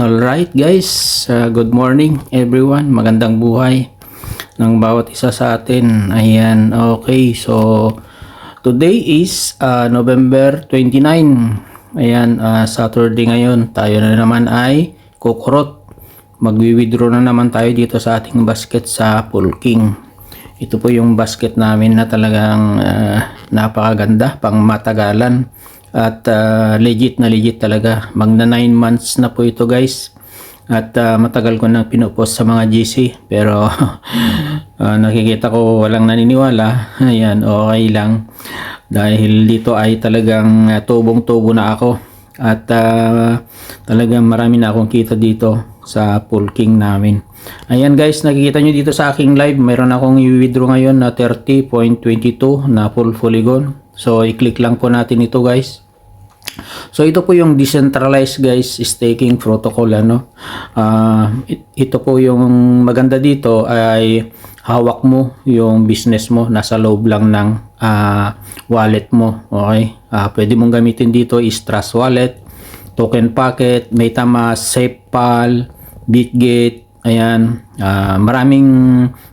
Alright guys, good morning everyone. Magandang buhay ng bawat isa sa atin. Ayan, okay. So, today is November 29. Ayan, Saturday ngayon. Tayo na naman ay kukurot. Magwi-withdraw na naman tayo dito sa ating basket sa Pulking. Ito po yung basket namin na talagang napakaganda, pang matagalan. At legit talaga. Magna 9 months na po ito guys. At matagal ko nang pinupost sa mga GC. Pero nakikita ko walang naniniwala. Ayan, okay lang. Dahil dito ay talagang tubong-tubo na ako. At talagang marami na akong kita dito sa Pulking namin. Ayan guys, nakikita nyo dito sa aking live. Mayroon akong i-withdraw ngayon na 30.22 na full polygon. So, i-click lang po natin ito guys. So, ito po yung decentralized guys staking protocol. Ito po yung maganda dito ay hawak mo yung business mo. Nasa loob lang ng wallet mo. Okay? Pwede mong gamitin dito is Trust Wallet, Token Packet, MetaMask, SafePal, Bitgate. Ayan, maraming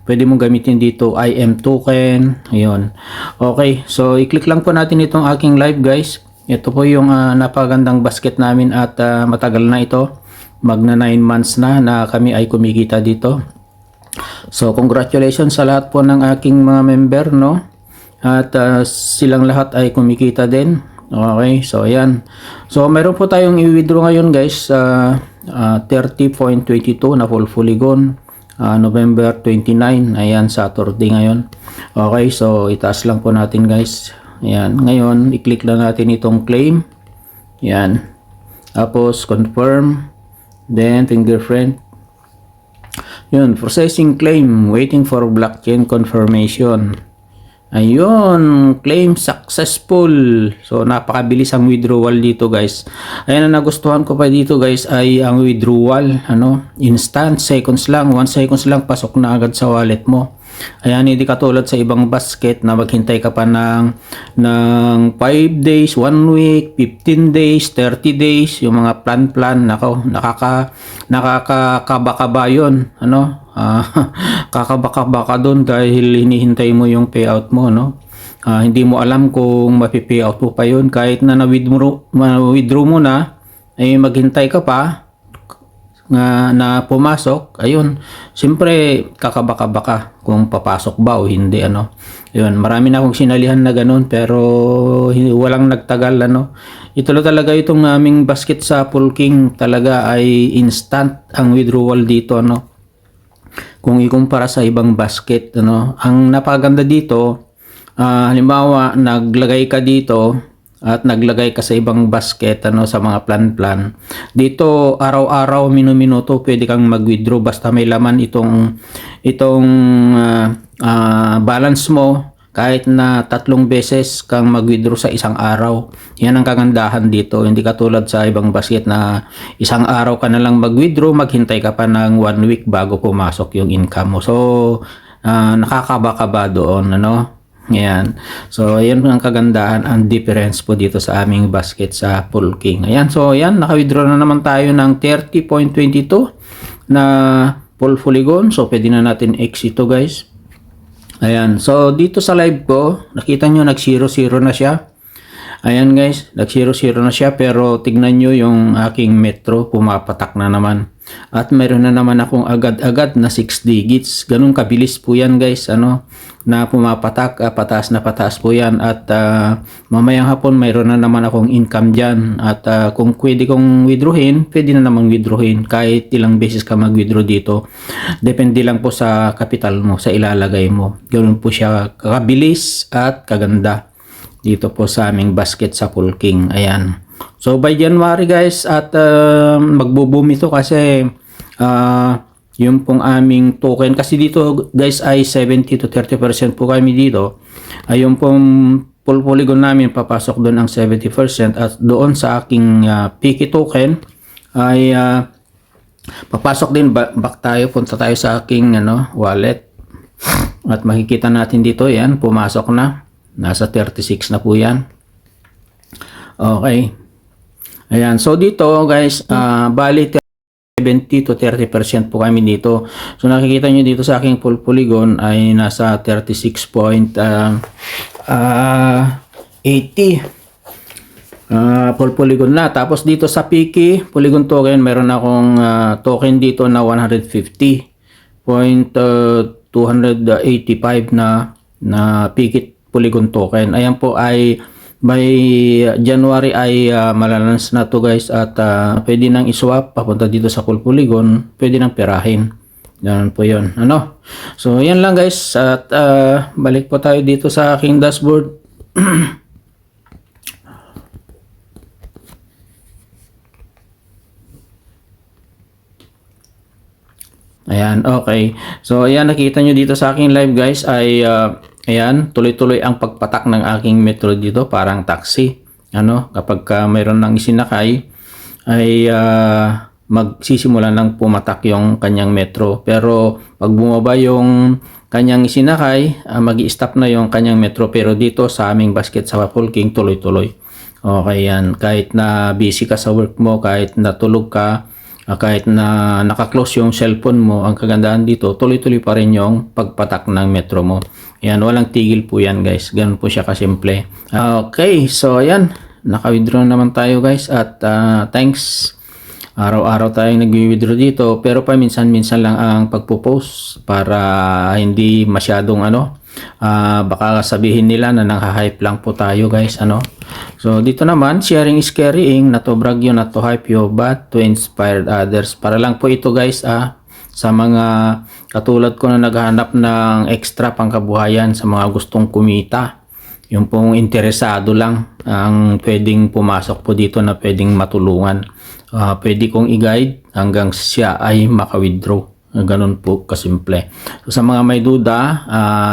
pwede mong gamitin dito, IM token. Ayun. Okay, so i-click lang po natin itong aking live guys. Ito po yung napagandang basket namin at matagal na ito. Magna 9 months na kami ay kumikita dito. So congratulations sa lahat po ng aking mga member, no? At silang lahat ay kumikita din. Okay, so ayan. So meron po tayong i-withdraw ngayon guys. 30.22 na full polygon, November 29. Ayan, Saturday ngayon. Okay, so itaas lang po natin guys. Ayan, ngayon i-click lang natin itong claim. Ayan, tapos confirm, then fingerprint. Yun, processing claim, waiting for blockchain confirmation. Ayun, claim successful. So, napakabilis ang withdrawal dito guys. Ayan, ang nagustuhan ko pa dito guys ay ang withdrawal. Instant, seconds lang, 1 seconds lang, pasok na agad sa wallet mo. Ayan, hindi katulad sa ibang basket na maghintay ka pa ng 5 days, 1 week, 15 days, 30 days, yung mga plan, nako, nakakakaba yun, kakabaka doon dahil hinihintay mo yung payout mo, hindi mo alam kung mapi-payout mo pa yun. Kahit na na-withdraw mo na, ay maghintay ka pa na pumasok. Ayun, siyempre kakabaka kung papasok ba o hindi. Ayun, marami na akong sinalihan na ganun pero walang nagtagal. Ito talaga itong aming basket sa Pulking, talaga ay instant ang withdrawal dito. Kung ikumpara sa ibang basket, ang napaganda dito, halimbawa naglagay ka dito at naglagay ka sa ibang basket, sa mga plan, dito araw-araw, minuto pwede kang mag-withdraw basta may laman itong balance mo. Kahit na 3 beses kang mag-withdraw sa isang araw. Yan ang kagandahan dito. Hindi katulad sa ibang basket na isang araw ka na lang mag-withdraw, maghintay ka pa ng 1 week bago pumasok yung income mo. So, nakakaba-kaba doon, Ayan. So, ayan ang kagandahan, ang difference po dito sa aming basket sa Pulking. Ayan. So, ayan. Naka-withdraw na naman tayo ng 30.22 na full polygon. So, pwede na natin exit ito guys. Ayan. So, dito sa live ko, nakita nyo nag-0-0 na siya. Ayan guys, nag-0-0 na siya. Pero tignan nyo yung aking metro, pumapatak na naman. At mayroon na naman akong agad-agad na 6 digits. Ganun kabilis po yan guys, na pumapatak, pataas na pataas po yan. At mamayang hapon mayroon na naman akong income dyan. At kung pwede kong withdrawin, pwede na naman withdrawin. Kahit ilang beses ka mag-withdraw dito. Depende lang po sa capital mo, sa ilalagay mo. Ganun po siya kabilis at kaganda dito po sa aming basket sa Pulking. Ayan. So by January guys, at magbo-boom ito kasi yung pong aming token, kasi dito guys ay 70 to 30% po kami dito. Ay yung pong full polygon namin, papasok doon ang 70%, at doon sa aking Piki token ay papasok din. Back tayo, punta tayo sa aking wallet at makikita natin dito, yan, pumasok na. Nasa 36 na po yan. Okay. Ayan. So dito guys, bali 70 to 30% po kami dito. So nakikita nyo dito sa aking full polygon ay nasa 36.80 full polygon na. Tapos dito sa Piki polygon token, meron akong token dito na 150.285 na Piki polygon token. Ayan po ay by January ay malalans na to guys, at pwede nang iswap papunta dito sa full polygon, pwede nang perahin. Ganun po yun. Ano? So yan lang guys, at balik po tayo dito sa aking dashboard. Ayan, okay. So, ayan, nakita nyo dito sa aking live guys ay, ayan, tuloy-tuloy ang pagpatak ng aking metro dito, parang taxi. Ano, kapag mayroon nang isinakay, ay magsisimula ng pumatak yung kanyang metro. Pero, pag bumaba yung kanyang isinakay, mag-i-stop na yung kanyang metro. Pero dito sa aming basket sa Wapolking, tuloy-tuloy. Okay, yan. Kahit na busy ka sa work mo, kahit natulog ka, kahit na naka-close yung cellphone mo, ang kagandahan dito, tuloy-tuloy pa rin yung pagpatak ng metro mo. Ayan, walang tigil po yan guys. Ganun po siya kasimple. Okay, so ayan, naka-withdraw naman tayo guys, at thanks. Araw-araw tayong nag-withdraw dito, pero paminsan-minsan lang ang pagpo-post para hindi masyadong baka sabihin nila na nang-hype lang po tayo guys, So dito naman, sharing is carrying, not to brag you, not to hype you, but to inspire others. Para lang po ito guys, sa mga katulad ko na naghahanap ng extra pangkabuhayan, sa mga gustong kumita. Yung pong interesado lang ang pwedeng pumasok po dito na pwedeng matulungan. Pwede kong i-guide hanggang siya ay maka-withdraw. Ganun po kasimple. So, sa mga may duda,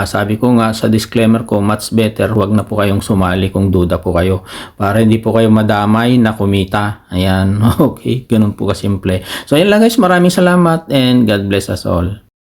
sabi ko nga sa disclaimer ko, much better wag na po kayong sumali kung duda po kayo, para hindi po kayo madamay na kumita. Ayan, okay, ganun po kasimple. So, ayun lang guys, maraming salamat and God bless us all.